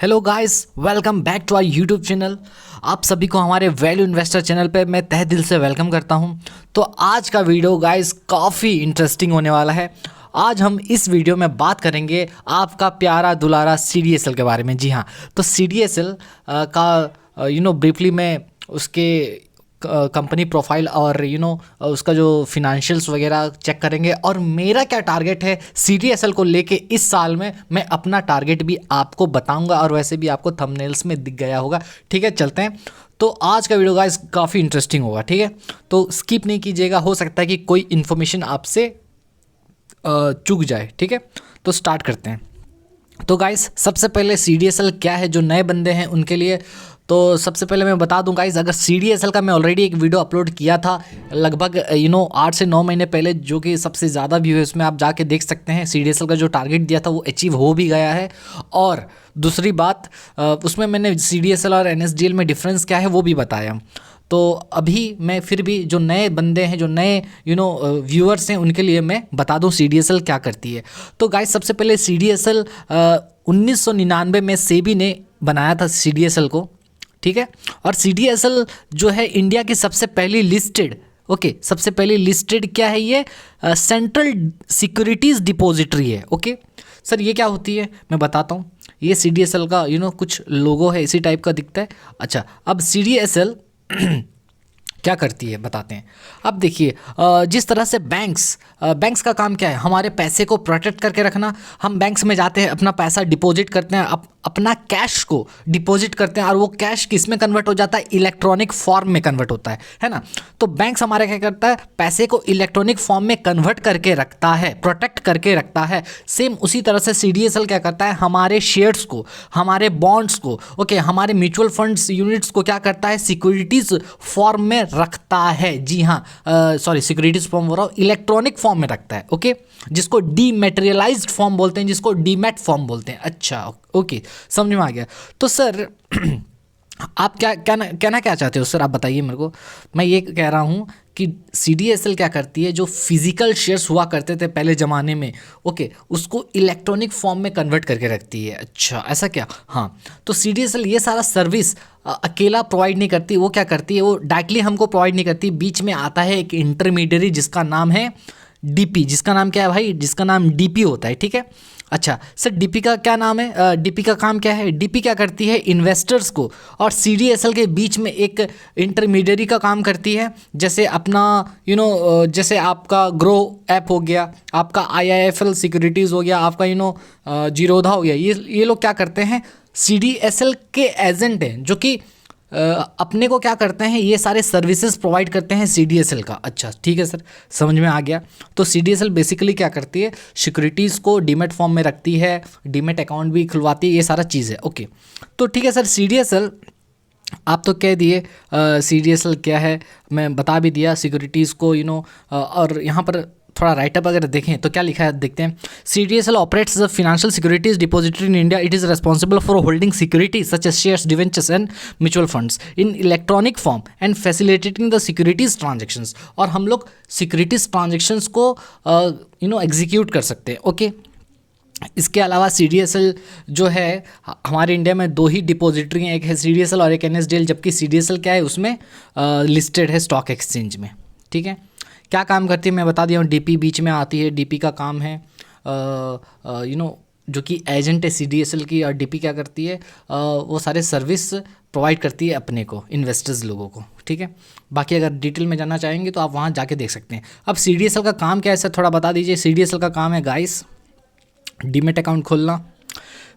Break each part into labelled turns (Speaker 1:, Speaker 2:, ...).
Speaker 1: Hello guys, welcome back to our YouTube channel. आप सभी को हमारे वैल्यू इन्वेस्टर चैनल पे मैं तहे दिल से वेलकम करता हूं। तो आज का वीडियो गाइस काफ़ी इंटरेस्टिंग होने वाला है। आज हम इस वीडियो में बात करेंगे आपका प्यारा दुलारा CDSL के बारे में। जी हाँ, तो CDSL का ब्रीफली में उसके कंपनी प्रोफाइल और उसका जो फिनेंशियल्स वगैरह चेक करेंगे। और मेरा क्या टारगेट है CDSL को लेके इस साल में, मैं अपना टारगेट भी आपको बताऊंगा और वैसे भी आपको थंबनेल्स में दिख गया होगा। ठीक है, चलते हैं। तो आज का वीडियो गाइस काफ़ी इंटरेस्टिंग होगा। ठीक है, तो स्किप नहीं कीजिएगा, हो सकता है कि कोई इन्फॉर्मेशन आपसे चूक जाए। ठीक है, तो स्टार्ट करते हैं। तो गाइस सबसे पहले CDSL क्या है, जो नए बंदे हैं उनके लिए। तो सबसे पहले मैं बता दूं गाइस, अगर CDSL का मैं ऑलरेडी एक वीडियो अपलोड किया था लगभग 8 से 9 महीने पहले, जो कि सबसे ज़्यादा व्यू है, उसमें आप जाके देख सकते हैं। CDSL का जो टारगेट दिया था वो अचीव हो भी गया है। और दूसरी बात, उसमें मैंने CDSL और NSDL में डिफरेंस क्या है वो भी बताया। तो अभी मैं फिर भी जो नए बंदे हैं, जो नए व्यूअर्स हैं, उनके लिए मैं बता दूं CDSL क्या करती है। तो गाइस सबसे पहले CDSL 1999 में सेबी ने बनाया था CDSL को। ठीक है, और CDSL जो है इंडिया की सबसे पहली लिस्टेड, सबसे पहली लिस्टेड क्या है ये, सेंट्रल सिक्योरिटीज़ डिपॉजिटरी है। ओके सर, ये क्या होती है मैं बताता हूँ। ये CDSL का कुछ लोगो है, इसी टाइप का दिखता है। अच्छा, अब CDSL क्या करती है बताते हैं। अब देखिए, जिस तरह से बैंक्स का काम क्या है, हमारे पैसे को प्रोटेक्ट करके रखना। हम बैंक्स में जाते हैं, अपना पैसा डिपॉजिट करते हैं, अपना कैश को डिपॉजिट करते हैं, और वो कैश किस में कन्वर्ट हो जाता है, इलेक्ट्रॉनिक फॉर्म में कन्वर्ट होता है ना। तो बैंक्स हमारे क्या करता है, पैसे को इलेक्ट्रॉनिक फॉर्म में कन्वर्ट करके रखता है, प्रोटेक्ट करके रखता है। सेम उसी तरह से CDSL क्या करता है, हमारे शेयर्स को, हमारे बॉन्ड्स को, हमारे म्यूचुअल फंड्स यूनिट्स को क्या करता है, सिक्योरिटीज फॉर्म में रखता है। जी हाँ, सॉरी, सिक्योरिटीज फॉर्म हो रहा हूँ, इलेक्ट्रॉनिक फॉर्म में रखता है। ओके, जिसको डीमैटेरियलाइज्ड फॉर्म बोलते हैं, जिसको डीमैट फॉर्म बोलते हैं। अच्छा, ओके, समझ में आ गया। तो सर आप क्या कहना क्या चाहते हो सर, आप बताइए मेरे को। मैं ये कह रहा हूँ कि CDSL क्या करती है, जो फिजिकल शेयर्स हुआ करते थे पहले ज़माने में, उसको इलेक्ट्रॉनिक फॉर्म में कन्वर्ट करके रखती है। अच्छा, ऐसा क्या? हाँ, तो CDSL ये सारा सर्विस अकेला प्रोवाइड नहीं करती। वो क्या करती है, वो डायरेक्टली हमको प्रोवाइड नहीं करती, बीच में आता है एक इंटरमीडियरी जिसका नाम है DP। जिसका नाम क्या है भाई, जिसका नाम DP होता है। ठीक है, अच्छा सर, DP का क्या नाम है, DP का काम क्या है? DP क्या करती है, इन्वेस्टर्स को और CDSL के बीच में एक इंटरमीडियरी का काम करती है। जैसे अपना जैसे आपका ग्रो ऐप हो गया, आपका IIFL सिक्योरिटीज़ हो गया, आपका जीरोधा हो गया। ये लोग क्या करते हैं, CDSL के एजेंट हैं, जो कि अपने को क्या करते हैं, ये सारे सर्विसेज प्रोवाइड करते हैं CDSL का। अच्छा ठीक है सर, समझ में आ गया। तो CDSL बेसिकली क्या करती है, सिक्योरिटीज़ को डीमैट फॉर्म में रखती है, डीमैट अकाउंट भी खुलवाती है, ये सारा चीज़ है। ओके, तो ठीक है सर, CDSL आप तो कह दिए CDSL क्या है, मैं बता भी दिया सिक्योरिटीज़ को और यहाँ पर थोड़ा राइटअप अगर देखें तो क्या लिखा है, देखते हैं। CDSL operates the financial securities depository in India. It is responsible for holding securities such as shares, debentures and mutual funds in electronic form and facilitating the securities transactions. और हम लोग सिक्योरिटीज ट्रांजेक्शंस को execute कर सकते हैं। Okay, इसके अलावा CDSL जो है, हमारे इंडिया में 2 ही डिपॉजिटरी हैं, एक है CDSL और एक NSDL। जबकि CDSL क्या है, उसमें लिस्टेड है स्टॉक एक्सचेंज में। ठीक है, क्या काम करती है मैं बता दिया हूँ। DP बीच में आती है, DP का काम है जो कि एजेंट है CDSL की। और DP क्या करती है, वो सारे सर्विस प्रोवाइड करती है अपने को, इन्वेस्टर्स लोगों को। ठीक है, बाकी अगर डिटेल में जानना चाहेंगे तो आप वहाँ जाके देख सकते हैं। अब CDSL का काम क्या है सर, थोड़ा बता दीजिए। CDSL का काम है गाइस, डीमैट अकाउंट खोलना,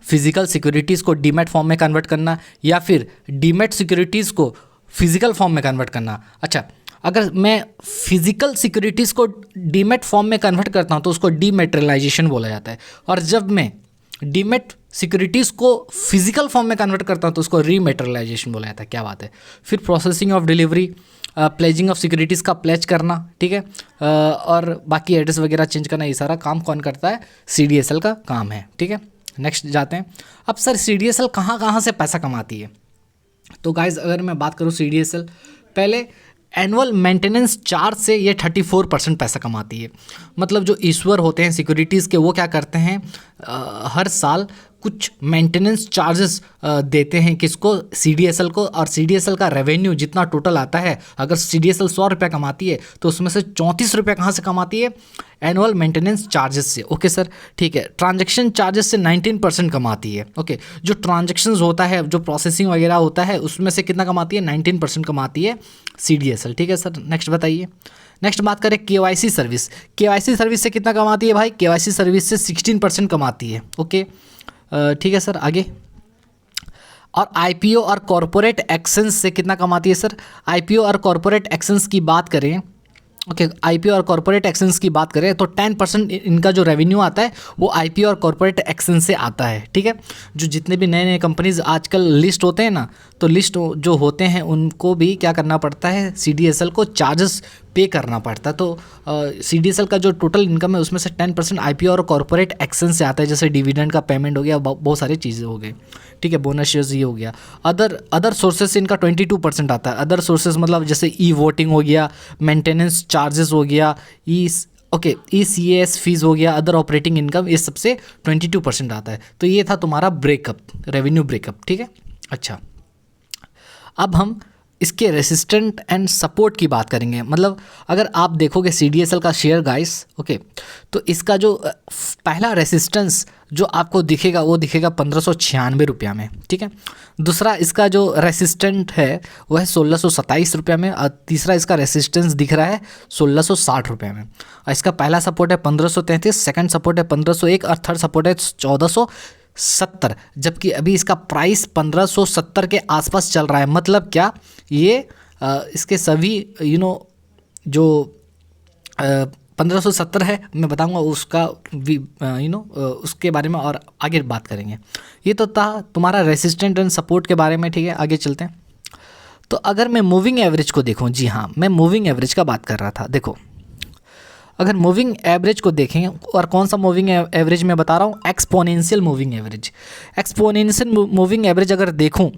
Speaker 1: फिजिकल सिक्योरिटीज़ को डीमैट फॉर्म में कन्वर्ट करना, या फिर डीमैट सिक्योरिटीज़ को फिजिकल फॉर्म में कन्वर्ट करना। अच्छा, अगर मैं फिजिकल सिक्योरिटीज़ को डीमैट फॉर्म में कन्वर्ट करता हूँ तो उसको डीमैटेरियलाइजेशन बोला जाता है। और जब मैं डीमैट सिक्योरिटीज़ को फिजिकल फॉर्म में कन्वर्ट करता हूँ तो उसको रीमैटेरियलाइजेशन बोला जाता है। क्या बात है। फिर processing of delivery, pledging of securities का प्लेज करना। ठीक है, और बाकी एड्रेस वगैरह चेंज करना, ये सारा काम कौन करता है, CDSL का काम है। ठीक है, नेक्स्ट जाते हैं। अब सर CDSL कहाँ कहाँ से पैसा कमाती है। तो गाइज अगर मैं बात करूँ CDSL, पहले एनुअल मेंटेनेंस चार्ज से ये 34% पैसा कमाती है। मतलब जो ईश्वर होते हैं सिक्योरिटीज़ के, वो क्या करते हैं, हर साल कुछ मेंटेनेंस चार्जेस देते हैं किसको, CDSL को। और CDSL का रेवेन्यू जितना टोटल आता है, अगर CDSL 100 रुपये कमाती है तो उसमें से 34 रुपये कहाँ से कमाती है, एनुअल मेंटेनेंस चार्जेस से। ओके सर, ठीक है। ट्रांजैक्शन चार्जेस से 19% कमाती है। ओके, जो ट्रांजैक्शंस होता है, जो प्रोसेसिंग वगैरह होता है, उसमें से कितना कमाती है, 19% कमाती है CDSL। ठीक है सर, नेक्स्ट बताइए। नेक्स्ट बात करें KYC सर्विस। KYC सर्विस से कितना कमाती है भाई, KYC सर्विस से 16% कमाती है। ओके, ठीक है सर, आगे। और IPO और कॉरपोरेट एक्शंस से कितना कमाती है सर, IPO और कॉरपोरेट एक्शंस की बात करें, ओके, IPO और कॉरपोरेट एक्शंस की बात करें तो 10% इनका जो रेवेन्यू आता है वो IPO और कॉरपोरेट एक्शन से आता है। ठीक है, जो जितने भी नए नए कंपनीज आजकल लिस्ट होते हैं ना, तो लिस्ट जो होते हैं उनको भी क्या करना पड़ता है, CDSL को चार्जेस पे करना पड़ता है। तो CDSL का जो टोटल इनकम है उसमें से 10% IPO और कॉरपोरेट एक्शन से आता है, जैसे डिविडेंड का पेमेंट हो गया, बहुत सारी चीज़ें हो गई। ठीक है, बोनस शेयर्स ये हो गया। अदर सोर्सेज से इनका 22% आता है। अदर सोर्सेज मतलब जैसे वोटिंग हो गया, मेंटेनेंस चार्जेस हो गया, ECAS फीस हो गया, अदर ऑपरेटिंग इनकम, ये सबसे 22% आता है। तो ये था तुम्हारा ब्रेकअप, रेवेन्यू ब्रेकअप। ठीक है, अच्छा, अब हम इसके रेसिस्टेंट एंड सपोर्ट की बात करेंगे। मतलब अगर आप देखोगे CDSL का शेयर गाइस, ओके, तो इसका जो पहला रेसिस्टेंस जो आपको दिखेगा वो दिखेगा 1596 रुपया में। ठीक है, दूसरा इसका जो रेसिस्टेंट है वो है 1627 रुपया में, और तीसरा इसका रेसिस्टेंस दिख रहा है 1660 रुपये में। और इसका पहला सपोर्ट है 1533, सेकंड सपोर्ट है 1501 और थर्ड सपोर्ट है 1470, जबकि अभी इसका प्राइस 1570 के आसपास चल रहा है। मतलब क्या, ये इसके सभी जो 1570 है, मैं बताऊंगा उसका उसके बारे में और आगे बात करेंगे। ये तो था तुम्हारा रेसिस्टेंट एंड सपोर्ट के बारे में। ठीक है, आगे चलते हैं। तो अगर मैं मूविंग एवरेज को देखूं, जी हाँ, मैं मूविंग एवरेज का बात कर रहा था। देखो, अगर मूविंग एवरेज को देखें, और कौन सा मूविंग एवरेज मैं बता रहा हूँ, exponential moving average. Exponential moving average अगर देखूँ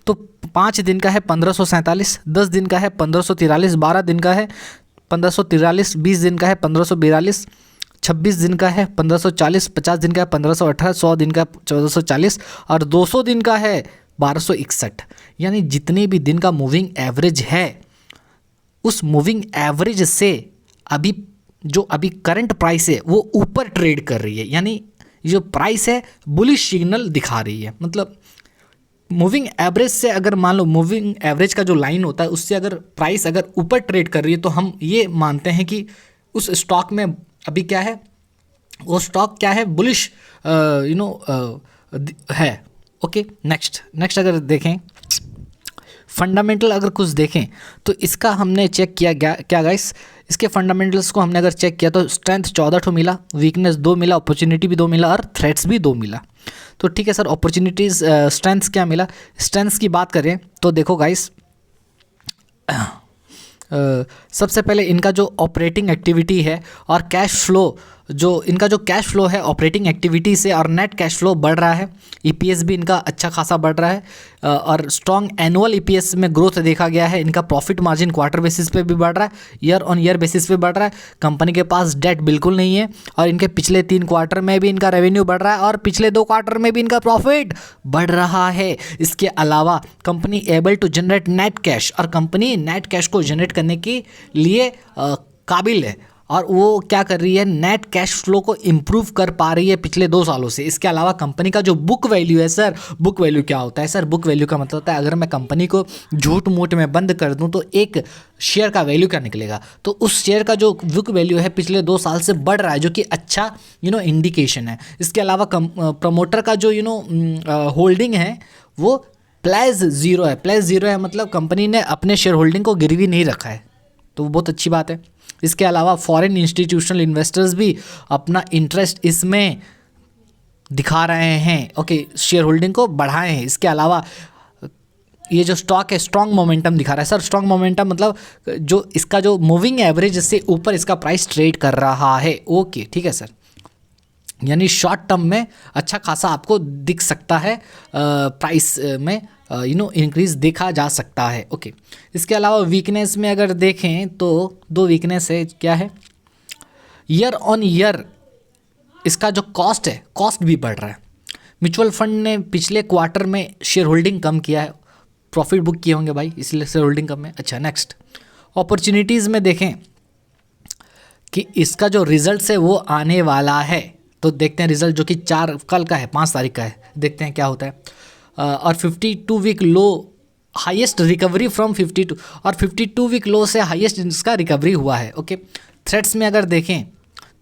Speaker 1: तो 5 दिन का है 1547, 10 दिन का है 1543, 12 दिन का है 1543, 20 दिन का है 1542, 26 दिन का है 1540, 50 दिन का है 1518, 100 दिन का 1440 और 200 दिन का है 1261। यानी जितने भी दिन का मूविंग एवरेज है, उस मूविंग एवरेज से अभी करंट प्राइस है वो ऊपर ट्रेड कर रही है। यानी जो प्राइस है बुलिश सिग्नल दिखा रही है। मतलब मूविंग एवरेज से, अगर मान लो मूविंग एवरेज का जो लाइन होता है उससे अगर प्राइस अगर ऊपर ट्रेड कर रही है तो हम ये मानते हैं कि उस स्टॉक में अभी क्या है, वो स्टॉक क्या है, बुलिश है। ओके, नेक्स्ट अगर देखें फंडामेंटल, अगर कुछ देखें तो इसका हमने चेक किया क्या गाइस, इसके फंडामेंटल्स को हमने अगर चेक किया तो स्ट्रेंथ 14 ठो मिला, वीकनेस 2 मिला, अपॉर्चुनिटी भी 2 मिला और थ्रेट्स भी 2 मिला। तो ठीक है सर, अपॉर्चुनिटीज़ स्ट्रेंथ्स क्या मिला, स्ट्रेंथ्स की बात करें तो देखो गाइस, सबसे पहले इनका जो ऑपरेटिंग एक्टिविटी है और कैश फ्लो, जो इनका जो कैश फ्लो है ऑपरेटिंग एक्टिविटी से और नेट कैश फ्लो बढ़ रहा है। EPS भी इनका अच्छा खासा बढ़ रहा है और स्ट्रॉन्ग एनुअल EPS में ग्रोथ देखा गया है। इनका प्रॉफिट मार्जिन क्वार्टर बेसिस पे भी बढ़ रहा है, ईयर ऑन ईयर बेसिस पे बढ़ रहा है। कंपनी के पास डेट बिल्कुल नहीं है और इनके पिछले 3 क्वार्टर में भी इनका रेवेन्यू बढ़ रहा है और पिछले 2 क्वार्टर में भी इनका प्रॉफिट बढ़ रहा है। इसके अलावा company able to generate net cash, और कंपनी नेट कैश को जनरेट करने के लिए काबिल है और वो क्या कर रही है, नेट कैश फ्लो को इम्प्रूव कर पा रही है पिछले 2 सालों से। इसके अलावा कंपनी का जो बुक वैल्यू है सर, बुक वैल्यू क्या होता है सर, बुक वैल्यू का मतलब होता है अगर मैं कंपनी को झूठ मूठ में बंद कर दूं तो एक शेयर का वैल्यू क्या निकलेगा। तो उस शेयर का जो बुक वैल्यू है पिछले 2 साल से बढ़ रहा है, जो कि अच्छा इंडिकेशन है। इसके अलावा प्रमोटर का जो होल्डिंग है वो +0 है। +0 है मतलब कंपनी ने अपने शेयर होल्डिंग को गिरवी नहीं रखा है, तो बहुत अच्छी बात है। इसके अलावा फॉरेन इंस्टीट्यूशनल इन्वेस्टर्स भी अपना इंटरेस्ट इसमें दिखा रहे हैं, ओके, शेयर होल्डिंग को बढ़ाए हैं। इसके अलावा ये जो स्टॉक है स्ट्रॉन्ग मोमेंटम दिखा रहा है सर। स्ट्रॉन्ग मोमेंटम मतलब जो इसका जो मूविंग एवरेज से ऊपर इसका प्राइस ट्रेड कर रहा है। ओके, ठीक है सर, यानी शॉर्ट टर्म में अच्छा खासा आपको दिख सकता है, प्राइस में इंक्रीज देखा जा सकता है। ओके, इसके अलावा वीकनेस में अगर देखें तो 2 वीकनेस है। क्या है, ईयर ऑन ईयर इसका जो कॉस्ट है, कॉस्ट भी बढ़ रहा है। म्यूचुअल फंड ने पिछले क्वार्टर में शेयर होल्डिंग कम किया है, प्रॉफिट बुक किए होंगे भाई, इसलिए शेयर होल्डिंग कम है। अच्छा नेक्स्ट, अपॉर्चुनिटीज़ में देखें कि इसका जो रिजल्ट है वो आने वाला है, तो देखते हैं रिजल्ट जो कि कल का है, 5 तारीख का है, देखते हैं क्या होता है। और 52 week low highest recovery from 52, और 52 वीक लो से हाईएस्ट इसका रिकवरी हुआ है। ओके, थ्रेट्स में अगर देखें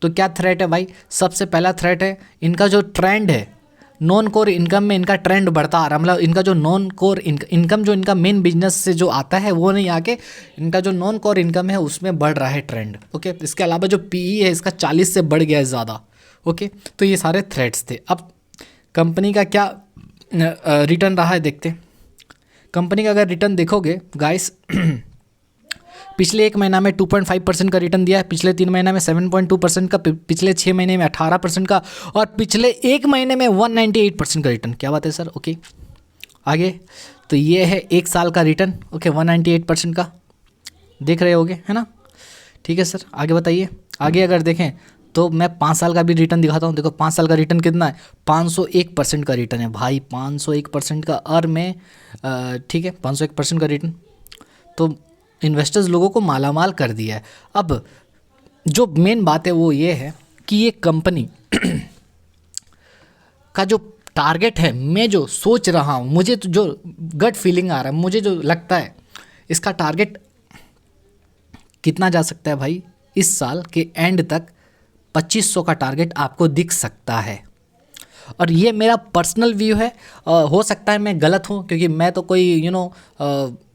Speaker 1: तो क्या थ्रेट है भाई, सबसे पहला थ्रेट है इनका जो ट्रेंड है, नॉन कोर इनकम में इनका ट्रेंड बढ़ता आ रहा है, मतलब इनका जो नॉन कोर इनकम जो इनका मेन बिजनेस से जो आता है वो नहीं आके इनका जो नॉन कोर इनकम है उसमें बढ़ रहा है ट्रेंड। ओके, इसके अलावा जो पीई है इसका 40 से बढ़ गया है ज़्यादा। ओके, तो ये सारे थ्रेट्स थे। अब कंपनी का क्या रिटर्न रहा है देखते हैं। कंपनी का अगर रिटर्न देखोगे गाइस, पिछले 1 महीना में 2.5% का रिटर्न दिया है, पिछले 3 महीना में 7.2% का, पिछले 6 महीने में 18% का, और पिछले 1 महीने में 198% का रिटर्न। क्या बात है सर। ओके, आगे तो ये है 1 साल का रिटर्न। ओके, 198% का देख रहे होगे, है ना। ठीक है सर, आगे बताइए। आगे अगर देखें तो मैं 5 साल का भी रिटर्न दिखाता हूँ। देखो 5 साल का रिटर्न कितना है, 501% का रिटर्न है भाई, 501% का में ठीक है, 501% का रिटर्न, तो इन्वेस्टर्स लोगों को मालामाल कर दिया है। अब जो मेन बात है वो ये है कि ये कंपनी का जो टारगेट है, मैं जो सोच रहा हूँ, मुझे तो जो गट फीलिंग आ रहा है, मुझे जो लगता है इसका टारगेट कितना जा सकता है भाई, इस साल के एंड तक 2500 का टारगेट आपको दिख सकता है। और ये मेरा पर्सनल व्यू है, हो सकता है मैं गलत हूँ, क्योंकि मैं तो कोई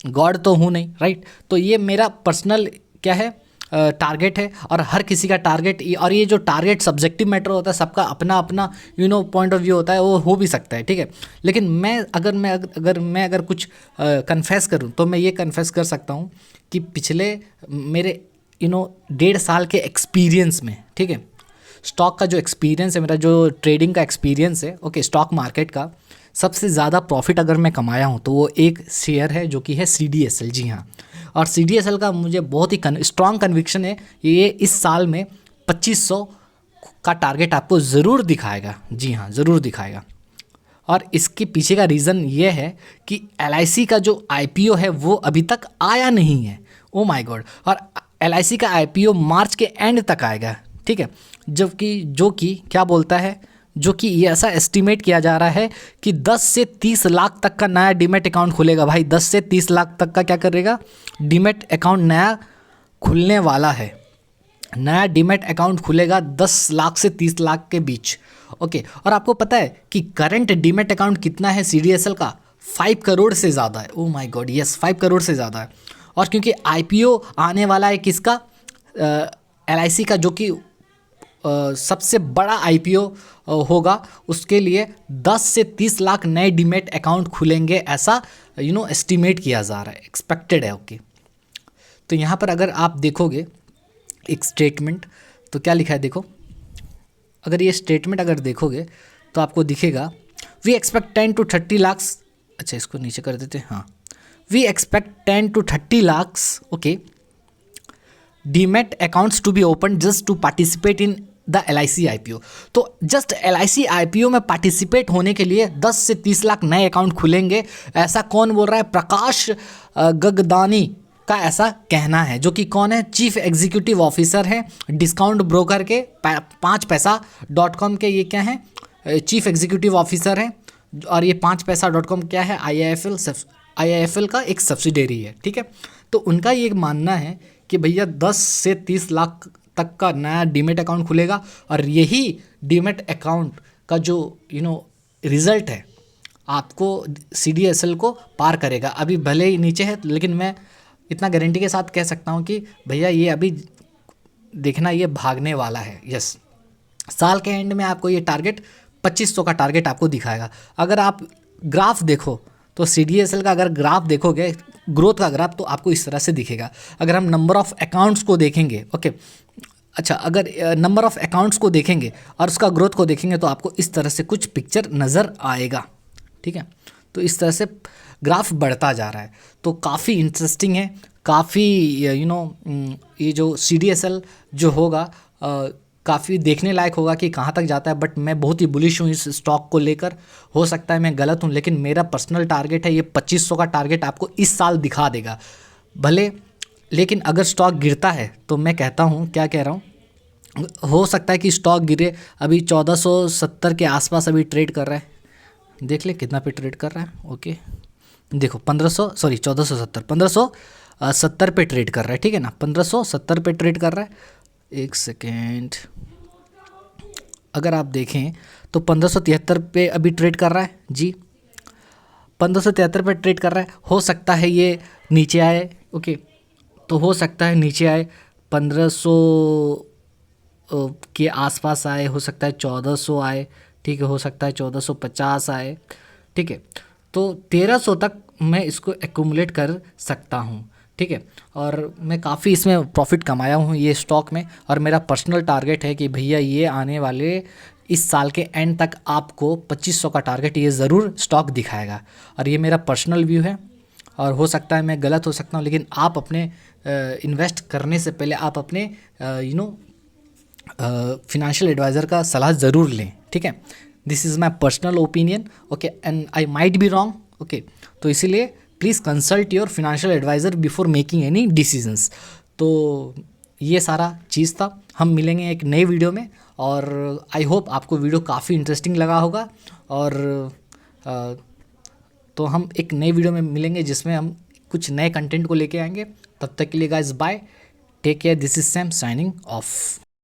Speaker 1: गॉड तो हूँ नहीं, राइट। तो ये मेरा पर्सनल क्या है, टारगेट है, और हर किसी का टारगेट, और ये जो टारगेट सब्जेक्टिव मैटर होता है, सबका अपना अपना पॉइंट ऑफ व्यू होता है, वो हो भी सकता है, ठीक है। लेकिन मैं अगर कुछ कन्फेस करूँ तो मैं ये कन्फेस कर सकता हूँ कि पिछले मेरे 1.5 साल के एक्सपीरियंस में, ठीक है, स्टॉक का जो एक्सपीरियंस है, मेरा जो ट्रेडिंग का एक्सपीरियंस है, ओके, स्टॉक मार्केट का सबसे ज़्यादा प्रॉफिट अगर मैं कमाया हूँ तो वो एक शेयर है जो कि है CDSL। जी हाँ, और CDSL का मुझे बहुत ही स्ट्रॉन्ग कन्विक्शन है, ये इस साल में 2500 का टारगेट आपको ज़रूर दिखाएगा। जी हाँ, ज़रूर दिखाएगा। और इसके पीछे का रीज़न ये है कि LIC का जो IPO है वो अभी तक आया नहीं है। ओ माय गॉड, और LIC का IPO मार्च के एंड तक आएगा, ठीक है। जबकि जो कि क्या बोलता है, जो कि ये ऐसा एस्टिमेट किया जा रहा है कि 10 से 30 लाख तक का नया डीमैट अकाउंट खुलेगा भाई, 10 से 30 लाख तक का क्या करेगा, डीमैट अकाउंट नया खुलने वाला है। नया डीमैट अकाउंट खुलेगा 10 लाख से 30 लाख के बीच। ओके, और आपको पता है कि करंट डीमैट अकाउंट कितना है CDSL का, 5 करोड़ से ज़्यादा है। Oh my God, yes, 5 crore से ज़्यादा है। और क्योंकि IPO आने वाला है किसका, LIC का, जो कि सबसे बड़ा IPO होगा, उसके लिए 10 से 30 लाख नए डीमैट अकाउंट खुलेंगे, ऐसा एस्टिमेट किया जा रहा है, एक्सपेक्टेड है। ओके, तो यहाँ पर अगर आप देखोगे एक स्टेटमेंट, तो क्या लिखा है देखो, अगर ये स्टेटमेंट अगर देखोगे तो आपको दिखेगा, वी एक्सपेक्ट 10 to 30 लाख्स, अच्छा इसको नीचे कर देते हैं, हाँ, we expect 10 to 30 lakhs, okay, demat accounts to be open just to participate in the LIC IPO। तो जस्ट LIC IPO में पार्टिसिपेट होने के लिए 10 से 30 लाख नए अकाउंट खुलेंगे, ऐसा कौन बोल रहा है, प्रकाश गगदानी का ऐसा कहना है, जो कि कौन है, चीफ एग्जीक्यूटिव ऑफिसर है डिस्काउंट ब्रोकर के 5paisa.com के, ये क्या है, चीफ एग्जीक्यूटिव ऑफिसर हैं। और ये 5paisa.com क्या है, IIFL का एक सब्सिडेरी है, ठीक है। तो उनका ये मानना है कि भैया 10 से 30 लाख तक का नया डीमैट अकाउंट खुलेगा, और यही डीमैट अकाउंट का जो रिज़ल्ट है आपको CDSL को पार करेगा। अभी भले ही नीचे है, लेकिन मैं इतना गारंटी के साथ कह सकता हूँ कि भैया ये अभी देखना, ये भागने वाला है। यस, साल के एंड में आपको ये टारगेट 2500 का टारगेट आपको दिखाएगा। अगर आप ग्राफ देखो तो CDSL का अगर ग्राफ देखोगे, ग्रोथ का ग्राफ, तो आपको इस तरह से दिखेगा। अगर हम नंबर ऑफ़ अकाउंट्स को देखेंगे, ओके, अच्छा, अगर नंबर ऑफ़ अकाउंट्स को देखेंगे और उसका ग्रोथ को देखेंगे तो आपको इस तरह से कुछ पिक्चर नज़र आएगा, ठीक है। तो इस तरह से ग्राफ बढ़ता जा रहा है, तो काफ़ी इंटरेस्टिंग है, काफ़ी ये जो CDSL जो होगा काफ़ी देखने लायक होगा कि कहाँ तक जाता है, बट मैं बहुत ही बुलिश हूँ इस स्टॉक को लेकर। हो सकता है मैं गलत हूँ, लेकिन मेरा पर्सनल टारगेट है ये 2500 का टारगेट आपको इस साल दिखा देगा भले। लेकिन अगर स्टॉक गिरता है तो मैं कहता हूँ, क्या कह रहा हूँ, हो सकता है कि स्टॉक गिरे। अभी 1470 के आसपास अभी ट्रेड कर रहा है, देख ले कितना पे ट्रेड कर रहा है। ओके देखो 1570 पे ट्रेड कर रहा है, ठीक है ना, 1570 पे ट्रेड कर रहा है। एक सेकेंड, अगर आप देखें तो 1573 पे अभी ट्रेड कर रहा है जी, 1573 पे ट्रेड कर रहा है। हो सकता है ये नीचे आए, ओके, तो हो सकता है नीचे आए 1500 के आसपास आए, हो सकता है 1400 आए, ठीक है, हो सकता है 1450 आए, ठीक है। तो 1300 तक मैं इसको एक्यूमुलेट कर सकता हूँ, ठीक है। और मैं काफ़ी इसमें प्रॉफिट कमाया हूँ ये स्टॉक में, और मेरा पर्सनल टारगेट है कि भैया ये आने वाले इस साल के एंड तक आपको 2500 का टारगेट ये ज़रूर स्टॉक दिखाएगा। और ये मेरा पर्सनल व्यू है, और हो सकता है मैं गलत हो सकता हूँ, लेकिन आप अपने इन्वेस्ट करने से पहले आप अपने फिनेंशियल एडवाइज़र का सलाह ज़रूर लें, ठीक है। This is my personal opinion, okay, and I might be wrong, okay. तो इसीलिए please consult your financial advisor before making any decisions. तो ये सारा चीज़ था। हम मिलेंगे एक नई वीडियो में, और आई होप आपको वीडियो काफ़ी इंटरेस्टिंग लगा होगा। और तो हम एक नई वीडियो में मिलेंगे जिसमें हम कुछ नए कंटेंट को लेके आएंगे। तब तक के लिए guys bye, take care, this is Sam signing of.